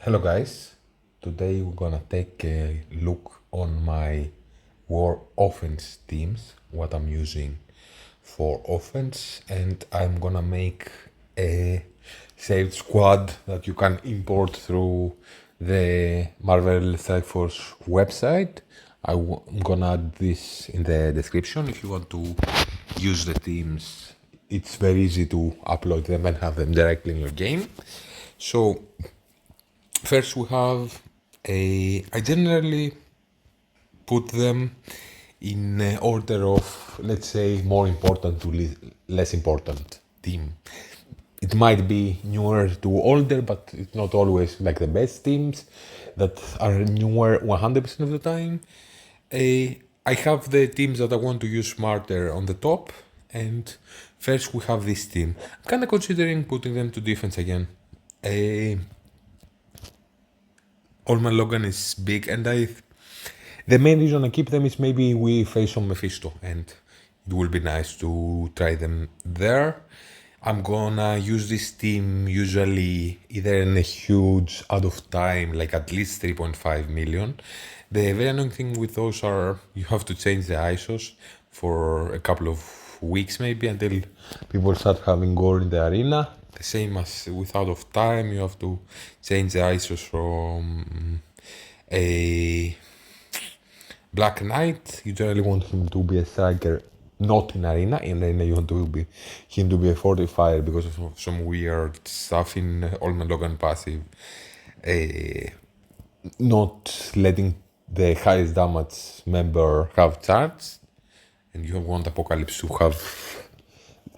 Hello guys, today we're gonna take a look on my war offense teams, what I'm using for offense, and I'm gonna make a saved squad that you can import through the Marvel Strike Force website. I'm gonna add this in the description if you want to use the teams. It's very easy to upload them and have them directly in your game. So first we have I generally put them in order of, let's say, more important to less important team. It might be newer to older, but it's not always like the best teams that are newer 100% of the time. I have the teams that I want to use smarter on the top, and first we have this team. I'm kind of considering putting them to defense again. Man Logan is big, and the main reason I keep them is maybe we face on Mephisto, and it will be nice to try them there. I'm gonna use this team usually either in a huge out of time, like at least 3.5 million. The very annoying thing with those are you have to change the ISOs for a couple of weeks maybe until people start having gore in the arena. The same as with out of time, you have to change the ISOs from a Black Knight. You generally want him to be a striker, not in arena. In arena, you want him to be a fortifier because of some weird stuff in Man Logan passive. Not letting the highest damage member have charge, and you want Apocalypse to have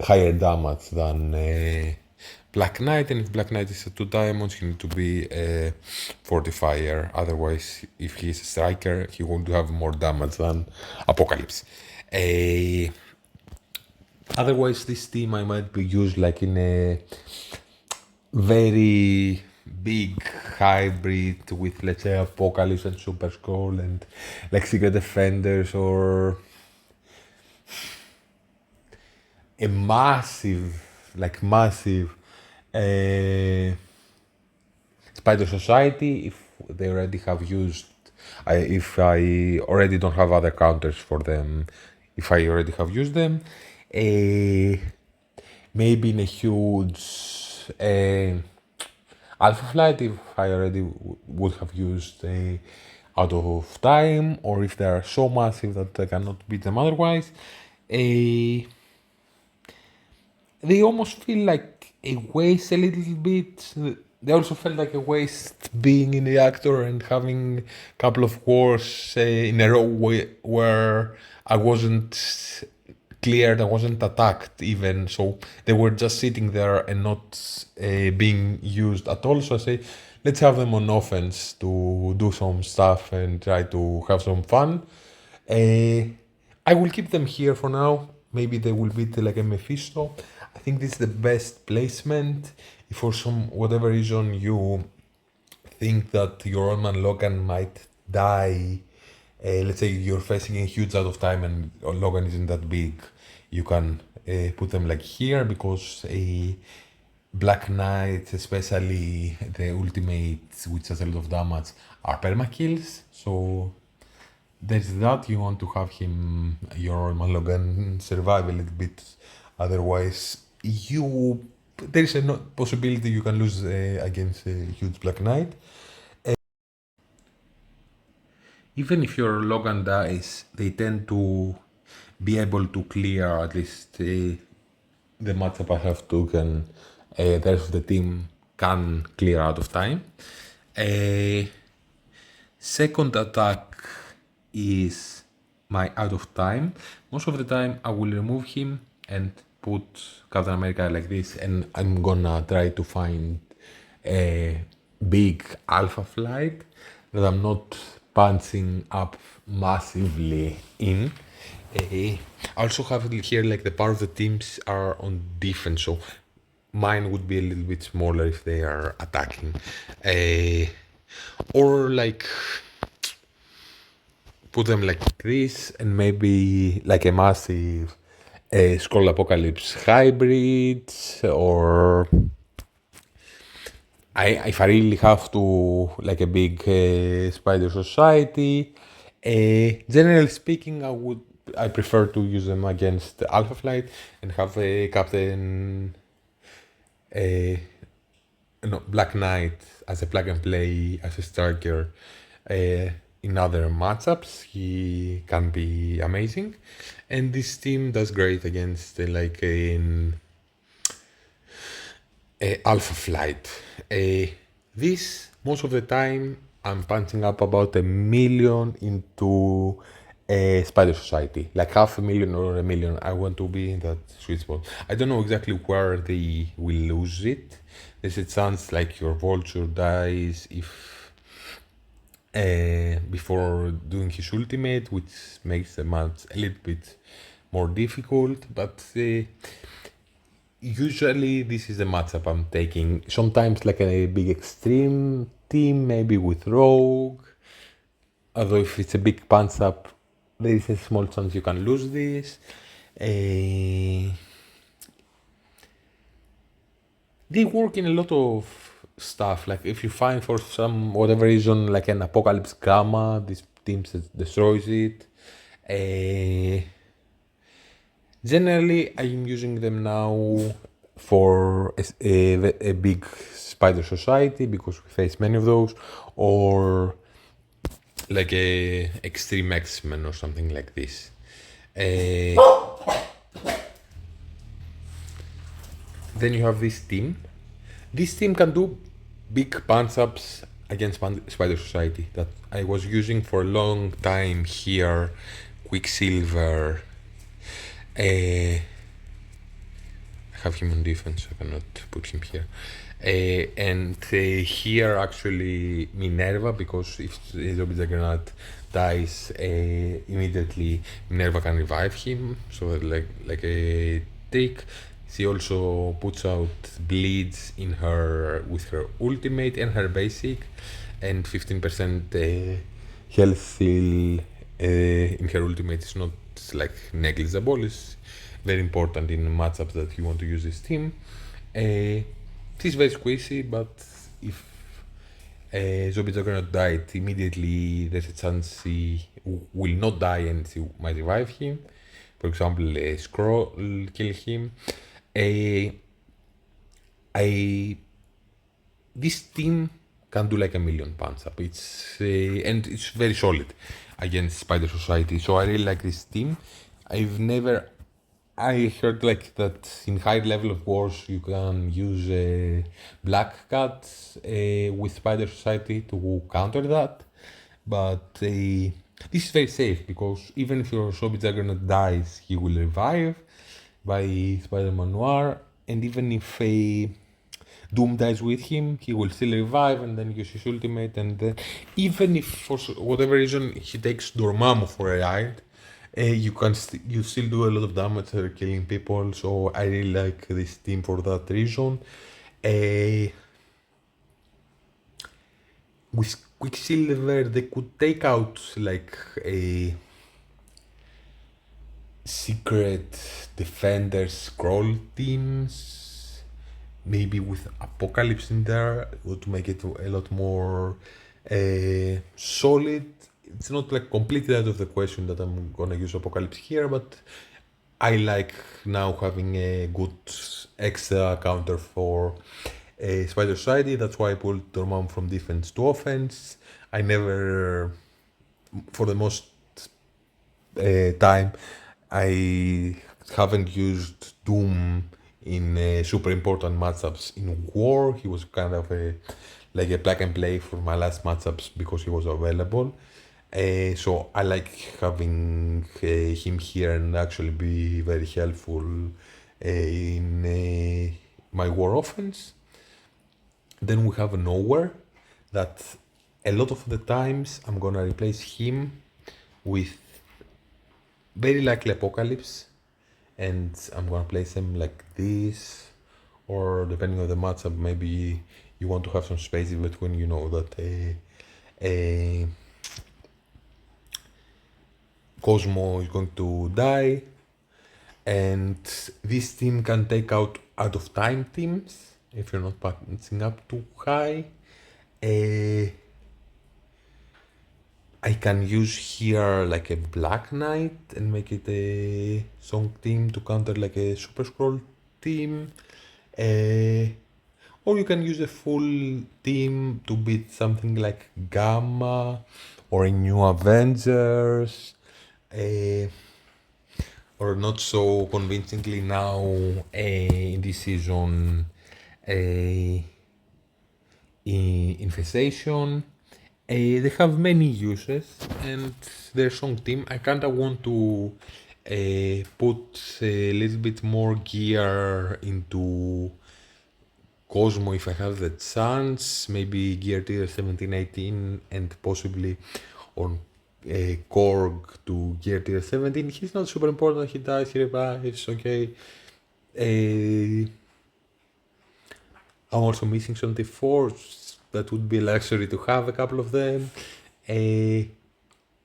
higher damage than Black Knight, and if Black Knight is a 2 diamonds, he needs to be a fortifier. Otherwise, if he's a striker, he won't have more damage than Apocalypse. Otherwise, this team I might be used like in a very big hybrid with, let's say, Apocalypse and Super Scroll and like Secret Defenders, or a massive Spider Society if they already have used. If I already don't have other counters for them, if I already have used them, maybe in a huge Alpha Flight if I already would have used out of time, or if they are so massive that I cannot beat them otherwise. They almost feel like a waste a little bit. They also felt like a waste being in reactor and having a couple of wars in a row where I wasn't cleared, I wasn't attacked even. So they were just sitting there and not being used at all. So I say, let's have them on offense to do some stuff and try to have some fun. I will keep them here for now. Maybe they will beat like a Mephisto. I think this is the best placement. If for some whatever reason you think that your own man Logan might die, let's say you're facing a huge out of time and Logan isn't that big, you can put them like here, because a Black Knight, especially the ultimates, which has a lot of damage, are perma kills. So there's that. You want to have him, your Man Logan, survive a little bit. Otherwise, there is a possibility you can lose against a huge Black Knight. Even if your Logan dies, they tend to be able to clear at least the matchup I have taken. The rest of the team can clear out of time. Second attack is my out of time. Most of the time I will remove him and put Captain America like this, and I'm gonna try to find a big alpha flight that I'm not punching up massively in. I also have here like the part of the teams are on defense, so mine would be a little bit smaller if they are attacking. Or like put them like this, and maybe like a massive Scroll Apocalypse hybrid, or if I really have to, like a big spider society, generally speaking, I prefer to use them against Alpha Flight and have a Captain no, Black Knight as a plug and play as a striker. In other matchups, he can be amazing, and this team does great against like in Alpha Flight. This, most of the time, I'm punching up about 1 million into a Spider Society. Like 500,000 or 1 million. I want to be in that sweet spot. I don't know exactly where they will lose it. There's a chance like your Vulture dies if before doing his ultimate, which makes the match a little bit more difficult. But usually this is the matchup I'm taking. Sometimes like a big extreme team, maybe with Rogue. Although if it's a big punch up, there is a small chance you can lose this. They work in a lot of stuff. Like if you find for some whatever reason like an Apocalypse Gamma, this team destroys it. Generally, I'm using them now for a big spider society because we face many of those, or like a extreme X-Men or something like this. Then you have this team. This team can do big punch-ups against Spider Society that I was using for a long time here. Quicksilver. I have him on defense, I cannot put him here. And here actually Minerva, because if Zombie Juggernaut dies immediately, Minerva can revive him. So like a trick. She also puts out bleeds in her with her ultimate and her basic, and 15% health seal in her ultimate is not like negligible. It's very important in matchups that you want to use this team. It is very squishy, but if Zombie Juggernaut died immediately, there's a chance he will not die and she might revive him. For example, a Scroll kill him. This team can do like 1 million punch up. It's and it's very solid against Spider Society. So I really like this team. I heard like that in high level of wars you can use Black Cat with Spider Society to counter that, but this is very safe because even if your Zombie Juggernaut dies, he will revive by Spider-Man Noir, and even if Doom dies with him, he will still revive and then use his ultimate, and then even if for whatever reason he takes Dormammu for a ride, you still do a lot of damage killing people. So I really like this team for that reason. With Quicksilver, they could take out like a secret defender scroll teams, maybe with Apocalypse in there, to make it a lot more solid. It's not like completely out of the question that I'm gonna use Apocalypse here, but I like now having a good extra counter for Spider Society. That's why I pulled Dormammu from defense to offense. I never, for the most time, I haven't used Doom in super important matchups in War. He was kind of like a plug and play for my last matchups because he was available. So I like having him here and actually be very helpful in my War offense. Then we have Nowhere that a lot of the times I'm gonna replace him with very likely Apocalypse, and I'm gonna place them like this, or depending on the matchup, maybe you want to have some space in between. You know that Cosmo is going to die, and this team can take out of time teams. if you're not punching up too high. Uh, I can use here like a Black Knight and make it a Song team to counter like a Super Scroll team. Uh, or you can use a full team to beat something like Gamma or a new Avengers. Uh, or not so convincingly now in this season, uh, Infestation. They have many uses and their song team. I kinda want to put a little bit more gear into Cosmo if I have the chance, maybe gear tier 17, 18 and possibly on Korg to gear tier 17. He's not super important, he dies, he revives, okay. I'm also missing 74s. That would be a luxury to have a couple of them. I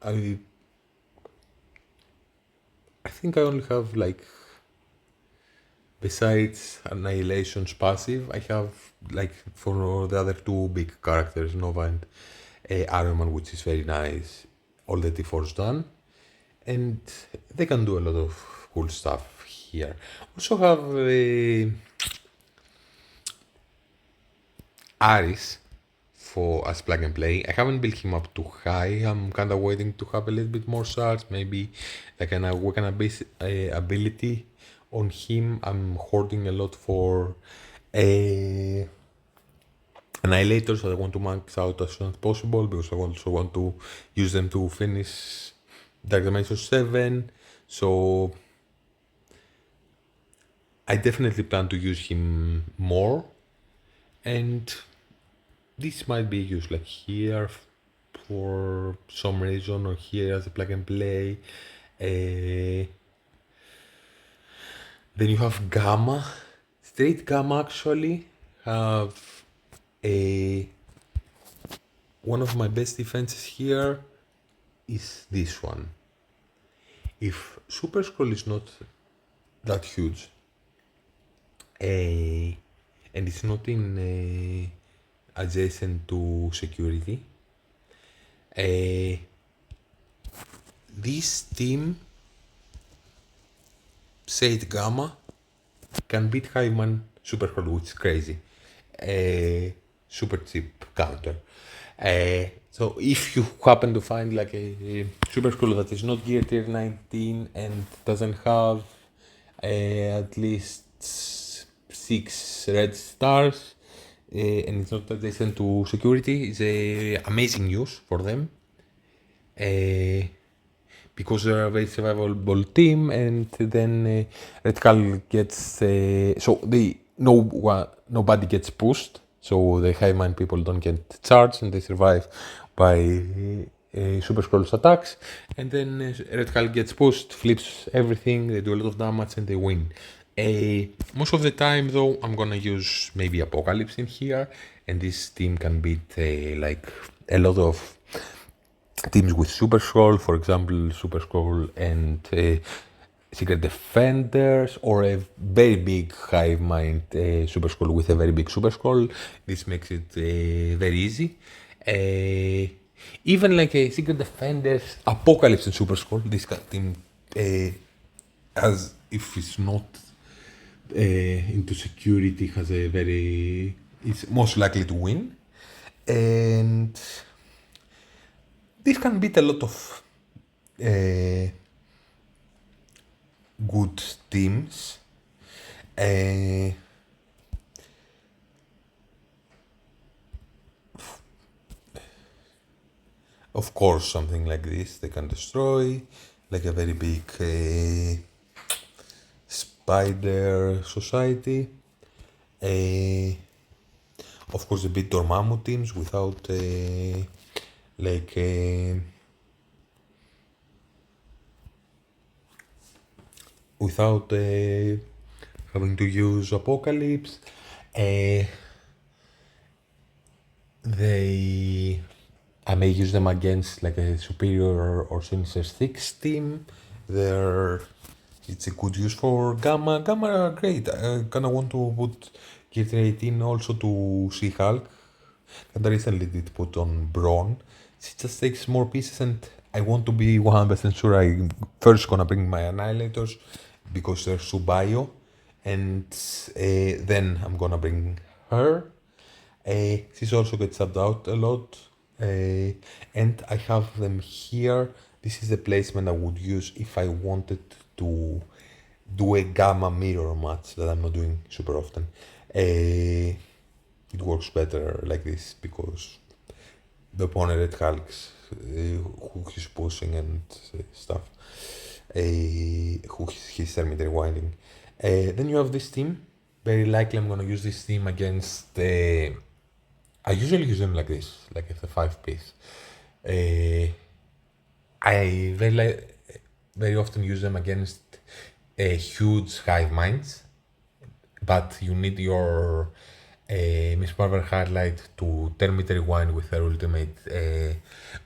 I think I only have like, besides Annihilation's passive, I have like for the other two big characters, Nova and Iron Man, which is very nice. All the T4's done, and they can do a lot of cool stuff here. Also have Aris for as plug and play. I haven't built him up too high. I'm kind of waiting to have a little bit more shards, maybe like an awaken ability on him. I'm hoarding a lot for a Annihilator, so I want to max out as soon as possible because I also want to use them to finish Dark Dimension 7. So I definitely plan to use him more, and this might be used like here for some reason or here as a plug and play. Then you have Gamma. Straight Gamma actually have a one of my best defenses here is this one. If Super Scroll is not that huge, and it's not in adjacent to security, this team, Sate Gamma, can beat Highman Super Scroll, which is crazy. Super cheap counter. So if you happen to find like a Super Scroll that is not gear tier 19 and doesn't have at least 6 red stars, and it's not adjacent to security, it's a amazing use for them. Because they're a very survivable team, and then Red Skull gets so they nobody gets pushed, so the high mind people don't get charged and they survive by Super Scroll's attacks, and then Red Skull gets pushed, flips everything, they do a lot of damage and they win. Most of the time though, I'm gonna use maybe Apocalypse in here, and this team can beat like a lot of teams with Super Scroll, for example, Super Scroll and Secret Defenders, or a very big Hive Mind Super Scroll with a very big Super Scroll. This makes it very easy. Even like a Secret Defenders, Apocalypse and Super Scroll, this team, as if it's not into security, has a very, it's most likely to win. And this can beat a lot of good teams. Of course, something like this they can destroy, like a very big spider society. Of course, the big Dormammu teams without like without having to use Apocalypse. They I may use them against like a Superior or Sinister Six team. They're It's a good use for Gamma. Gamma are great. I kinda want to put Gear 18 also to She-Hulk, and I recently did put on Brawn. It just takes more pieces, and I want to be 100% sure I'm first gonna bring my Annihilators because they're Subayo, and then I'm gonna bring her. She's also gets subbed out a lot, and I have them here. This is the placement I would use if I wanted to do a gamma mirror match that I'm not doing super often. It works better like this because the opponent at Hulks, who he's pushing and stuff, who he's thermite rewinding. Then you have this team. Very likely I'm gonna use this team against. I usually use them like this, like it's a 5 piece. I very often use them against huge hive minds, but you need your Miss Marvel highlight to termite rewind with her ultimate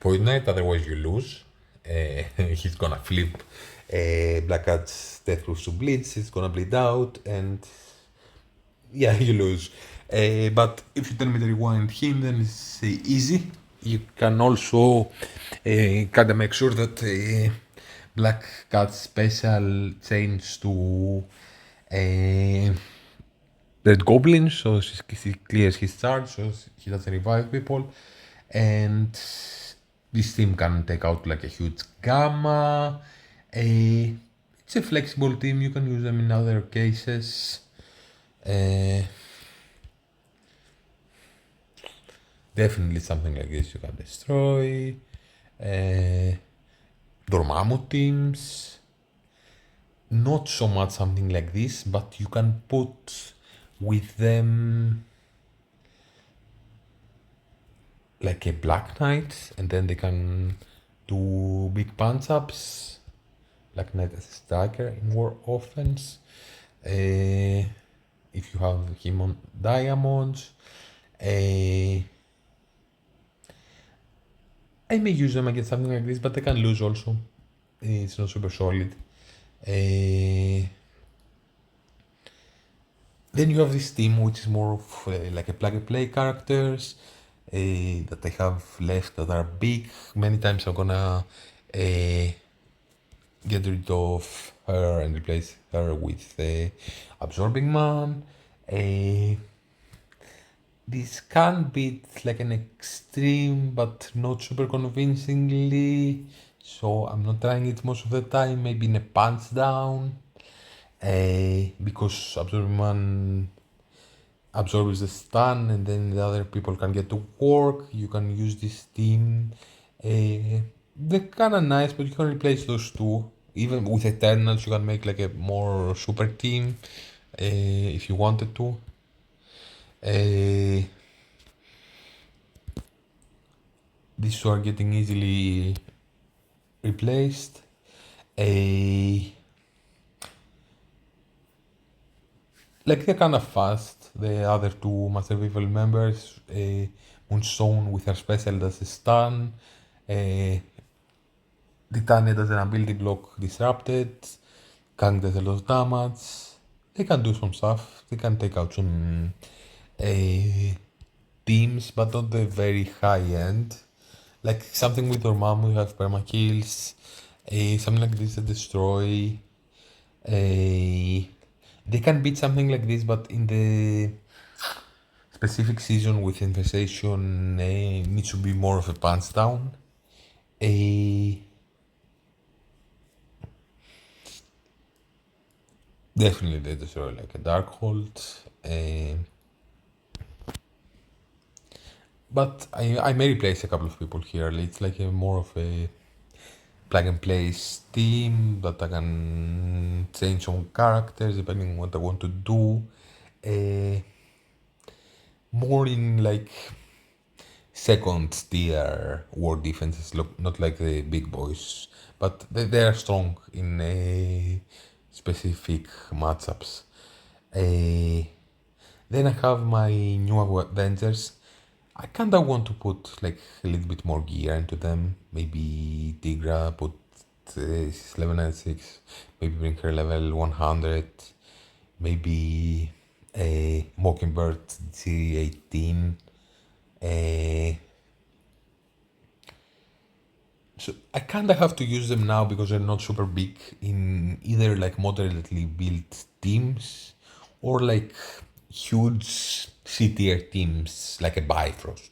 Void Knight, otherwise you lose. He's gonna flip Black Cat's Death Proof to Blitz, it's gonna bleed out, and yeah, you lose. But if you termite rewind him, then it's easy. You can also kind of make sure that Black Cat's special change to Red Goblin, so he clears his charge, so he doesn't revive people. And this team can take out like a huge gamma. It's a flexible team, you can use them in other cases. Definitely something like this you can destroy. Dormammu teams. Not so much something like this, but you can put with them like a Black Knight, and then they can do big punch ups. Black Knight as a striker in war offense. If you have him on diamonds. I may use them against something like this, but I can lose also. It's not super solid. Then you have this team, which is more of like a plug and play characters that I have left that are big. Many times I'm gonna get rid of her and replace her with Absorbing Man. This can be like an extreme, but not super convincingly. So I'm not trying it most of the time. Maybe in a punch down, because Absorbing Man absorbs the stun, and then the other people can get to work. You can use this team. They're kind of nice, but you can replace those two. Even with Eternals, you can make like a more super team if you wanted to. These two are getting easily replaced. Like they're kind of fast. The other two Master of Evil members, Moonstone with her special does a stun. Titania does an ability block disrupted. Kang does a lot of damage. They can do some stuff. They can take out some teams, but not the very high end. Like something with Dormammu, you have perma kills. Something like this that destroy. They can beat something like this, but in the specific season with Infestation, needs to be more of a punch down. Definitely they destroy like a Darkhold. But I may replace a couple of people here. It's like a more of a plug and play team that I can change some characters depending on what I want to do. More in like second tier war defenses, not like the big boys, but they are strong in specific matchups. Then I have my new Avengers. I kinda want to put like a little bit more gear into them. Maybe Tigra, put she's level 96, maybe bring her level 100, maybe Mockingbird C18. Uh, so I kind of have to use them now because they're not super big in either like moderately built teams or like huge C tier teams like a Bifrost.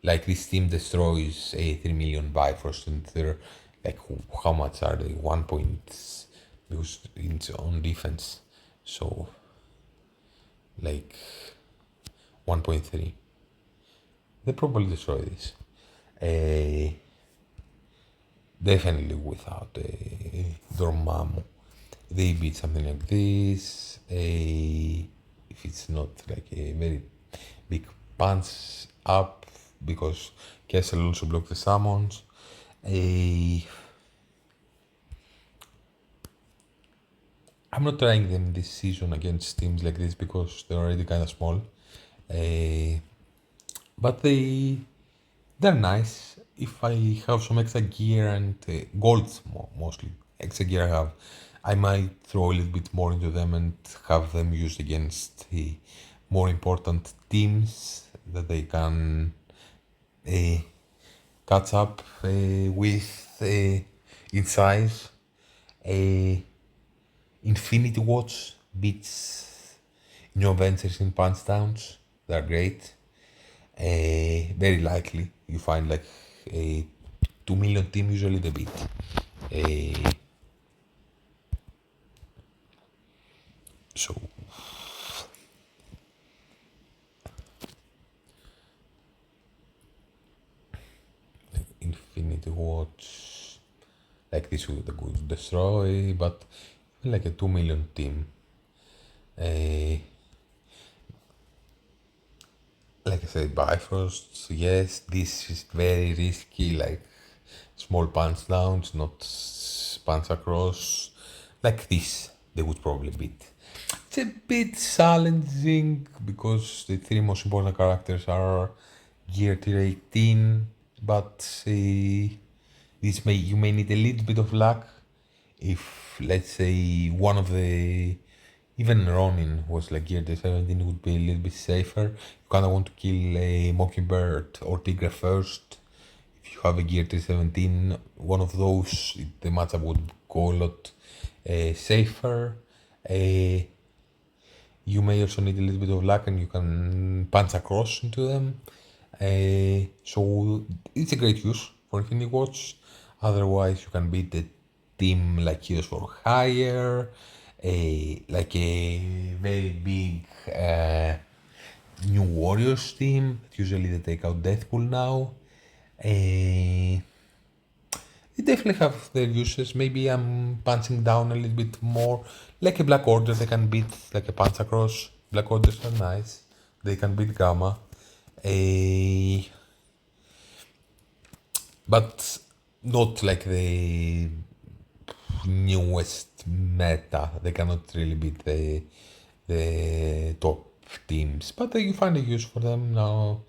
Like this team destroys a 3 million Bifrost and they're like how much are they? 1 point because it's on defense. So like 1.3. They probably destroy this. Uh, Definitely without Dormammu. They beat something like this. If it's not like a very big punch up, because Kessel also block the summons. A I'm not trying them this season against teams like this because they're already kind of small. Uh, but they're nice. If I have some extra gear and gold mostly extra gear I have, I might throw a little bit more into them and have them used against more important teams that they can uh, catch up with in size. Uh, Infinity Watch beats New Avengers in punch downs. They're great. Very likely you find like a 2 million team usually they beat. Uh, so Infinity Watch like this would good destroy, but like a 2 million team. Uh, like I said, Bifrost, yes, this is very risky, like small punch downs, not punch across. Like this, they would probably beat. It's a bit challenging because the three most important characters are gear tier 18, but this may you may need a little bit of luck if let's say one of the even Ronin was like gear tier 17 would be a little bit safer. You kinda want to kill a Mockingbird or Tigre first. If you have a gear tier 17, one of those the matchup would go a lot safer. Uh, you may also need a little bit of luck and you can punch across into them. So it's a great use for Infinity Watch. Otherwise, you can beat the team like Heroes for Hire, like a very big New Warriors team. Usually they take out Deathpool now. Uh, they definitely have their uses. Maybe I'm punching down a little bit more. Like a Black Order, they can beat like a punch across. Black Orders are nice. They can beat Gamma. Eh, but not like the newest meta. They cannot really beat the top teams. But you find a use for them now.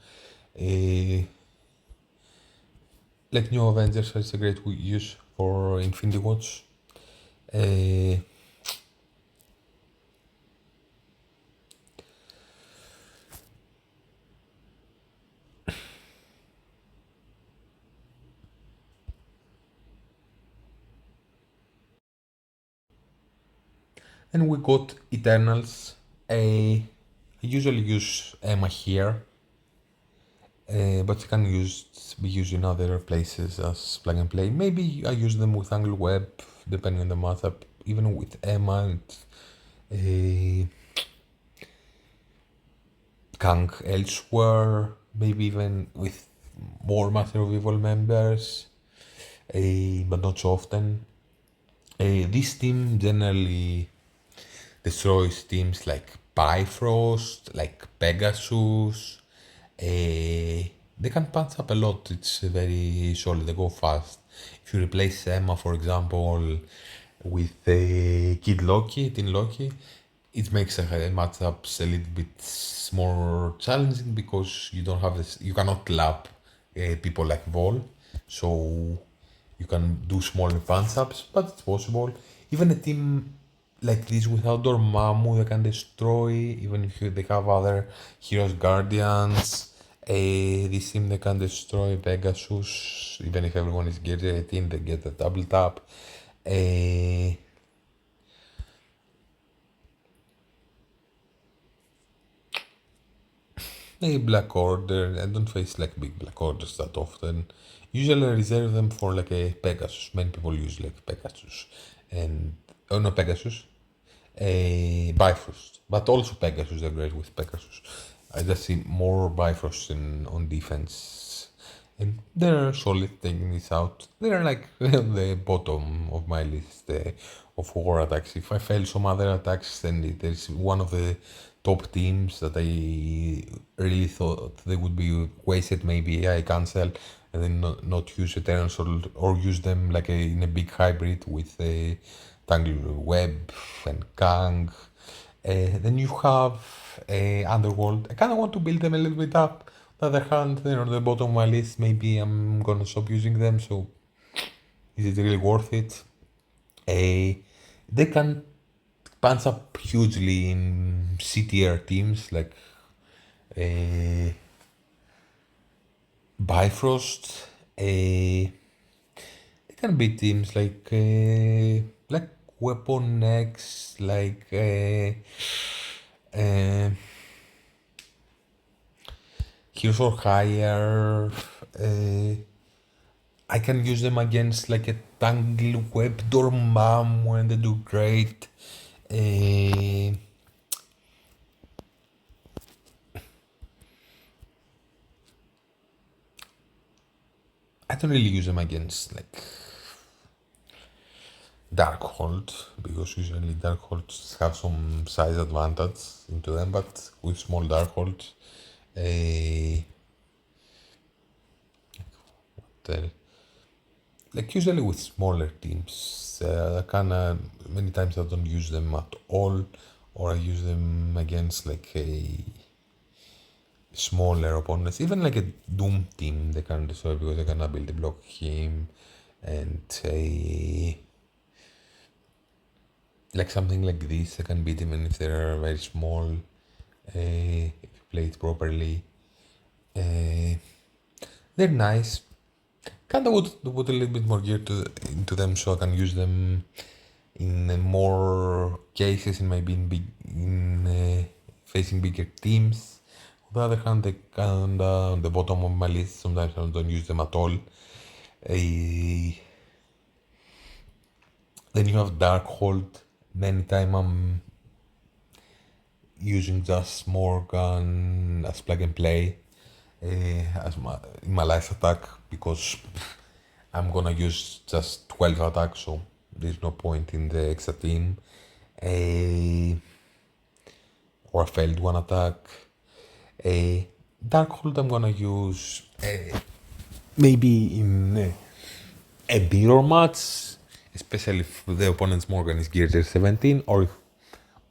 Eh, like New Avengers is a great use for Infinity Watch. Uh, and we got Eternals. I usually use Emma here, but you can be used in other places as plug and play. Maybe I use them with Angle Web, depending on the matchup. Even with Emma and uh, Kang elsewhere. Maybe even with more Master of Evil members, but not so often. This team generally destroys teams like Bifrost, like Pegasus. They can punch up a lot. It's very solid. They go fast. If you replace Emma, for example, with Kid Loki, Teen Loki, it makes matchups a little bit more challenging because you don't have this. You cannot lap people like Vol, so you can do smaller punch ups, but it's possible. Even a team like this without Dormammu they can destroy, even if they have other heroes guardians. This team they can destroy Pegasus, even if everyone is gear 18 they get a double tap. Maybe Black Order. I don't face like big Black Orders that often. Usually I reserve them for like a Pegasus. Many people use like Pegasus and oh no Pegasus, a Bifrost, but also Pegasus. They're great with Pegasus. I just see more Bifrost on defense, and they're solid taking this out. They're like on the bottom of my list of war attacks. If I fail some other attacks, then there's one of the top teams that I really thought they would be wasted. Maybe I cancel and then not use Eternals or use them like in a big hybrid with a Tangle Web and Kang. Then you have Underworld. I kind of want to build them a little bit up. On the other hand, they're on the bottom of my list. Maybe I'm gonna stop using them. So, is it really worth it? They can punch up hugely in C tier teams like uh, Bifrost. They can be teams like Weapon X, like Heroes for Hire. Uh, I can use them against like a Tangle Web Dormammu when they do great. Uh, I don't really use them against like Darkhold because usually Darkholds have some size advantage into them, but with small Darkholds, uh, like usually with smaller teams, kinda many times I don't use them at all, or I use them against like a smaller opponents, even like a Doom team they can destroy because they can ability block him and a like something like this. I can beat even if they are very small if you play it properly. Uh, they're nice. Kind of would put a little bit more gear into them so I can use them in more cases in maybe in facing bigger teams. On the other hand, they kind of on the bottom of my list. Sometimes I don't use them at all. Uh, then you have Darkhold. Many time I'm using just Morgan as plug and play as in my life attack because I'm gonna use just 12 attacks, so there's no point in the extra team. Uh, or I failed one attack. Uh, Darkhold I'm gonna use maybe in a mirror match, especially if the opponent's Morgan is geared 17, or if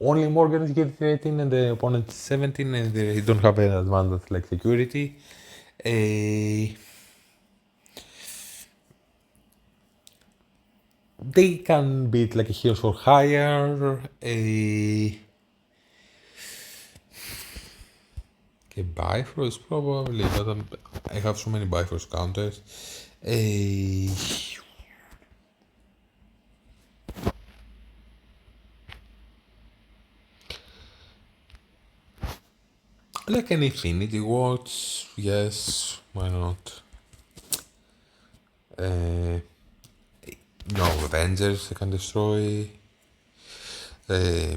only Morgan is geared 18 and the opponent's 17 and they don't have an advantage like security. They can beat like a Heroes for Hire, a Bifrost probably, but I have so many Bifrost counters. Like an Infinity Watch, yes, why not? No, Avengers I can destroy. Uh,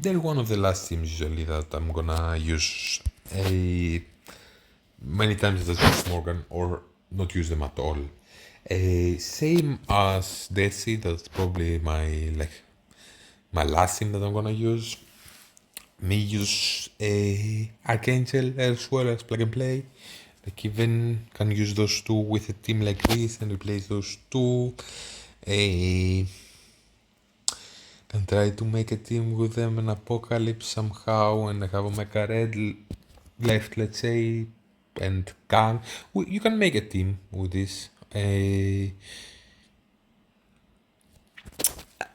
they're one of the last teams usually that I'm gonna use a many times as just Morgan or not use them at all. Same as Desi, that's probably my last team that I'm gonna use. Me use Archangel as well as plug and play. Like even can use those two with a team like this and replace those two. Can try to make a team with them an Apocalypse somehow and have a Mecha Red left, let's say, and Kang. You can make a team with this.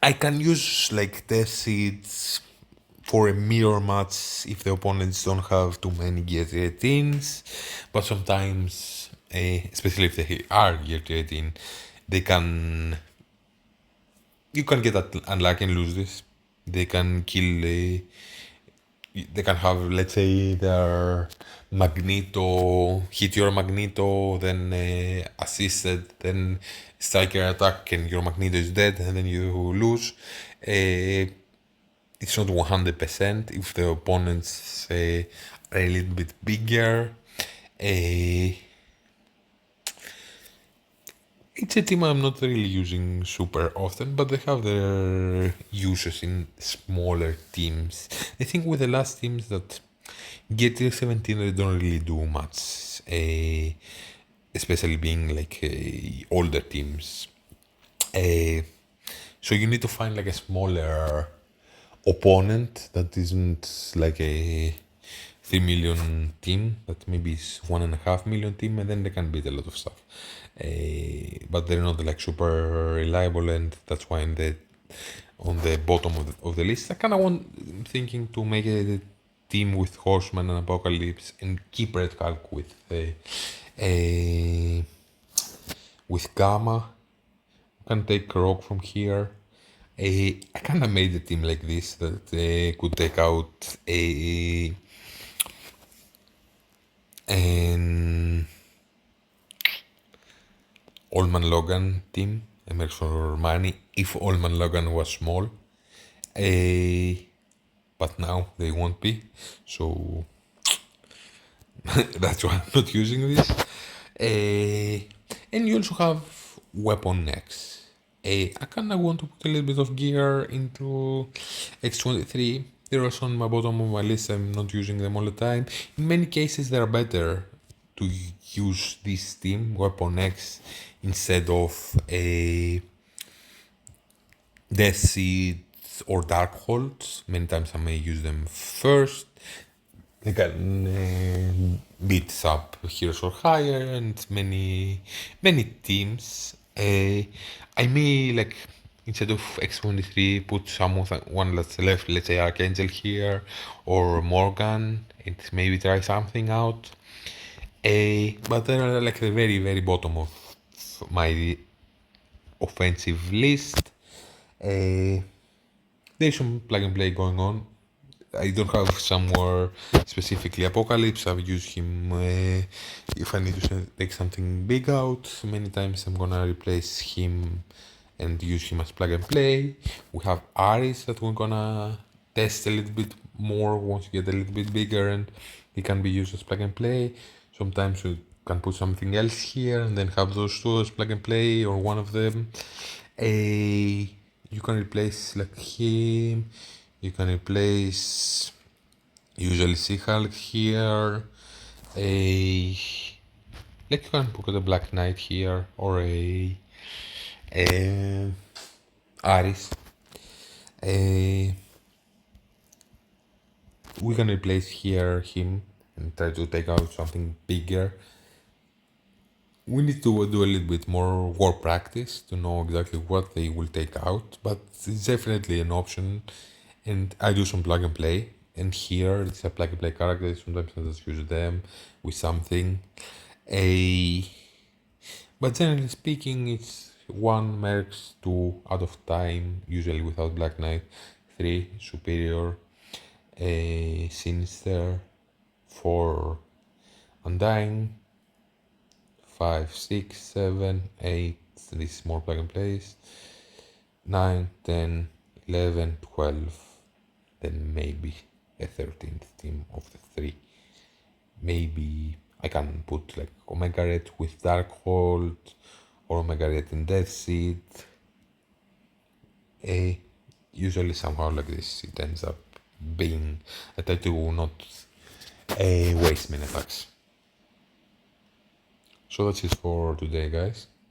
I can use like death seeds for a mirror match if the opponents don't have too many gear 18s, but sometimes, especially if they are gear 18, they can you can get unlucky and lose this. They can kill. They can have, let's say, their Magneto hit your Magneto, then assisted, then striker attack, and your Magneto is dead, and then you lose. It's not 100% if the opponents are a little bit bigger. It's a team I'm not really using super often, but they have their uses in smaller teams. I think with the last teams that get tier 17, they don't really do much, especially being like older teams. So you need to find like a smaller opponent that isn't like a 3 million team, that maybe is 1.5 million team, and then they can beat a lot of stuff. But they're not like super reliable, and that's why on the bottom of the list. I kind of thinking to make a team with Horseman and Apocalypse and keep Red Hulk with Gamma. Can take Rock from here. I kind of made a team like this that could take out an Man Logan team, Emerge for Money, if Man Logan was small. But now they won't be, so that's why I'm not using this. And you also have Weapon X. I kinda want to put a little bit of gear into X23. They're also on my bottom of my list. I'm not using them all the time. In many cases, they're better to use this team, Weapon X, instead of a Death Seeds or Darkhold. Many times I may use them first. They can beat up heroes or higher, and many teams. I may like instead of X23 put one that's left, let's say Archangel here or Morgan, and maybe try something out. But they're like the very bottom of my offensive list. There's some plug and play going on. I don't have somewhere specifically Apocalypse. I've used him if I need to take something big out. Many times I'm gonna replace him and use him as plug and play. We have Ares that we're gonna test a little bit more once you get a little bit bigger, and he can be used as plug and play. Sometimes we can put something else here and then have those two as plug and play, or one of them. You can replace like him. You can replace usually She-Hulk here. Like you can put a Black Knight here or a Ares. We can replace here him and try to take out something bigger. We need to do a little bit more war practice to know exactly what they will take out, but it's definitely an option. And I do some plug and play, and here it's a plug and play character. Sometimes I just use them with something. But generally speaking, it's 1 mercs, 2 out of time, usually without Black Knight, 3 superior, sinister, 4 undying, 5, 6, 7, 8, this is more plug and plays, 9, 10, 11, 12, then maybe a 13th team of the 3. Maybe I can put like Omega Red with Darkhold or Omega Red in Death Seed. Usually somehow like this it ends up being, I try to not waste many attacks. So that's it for today, guys.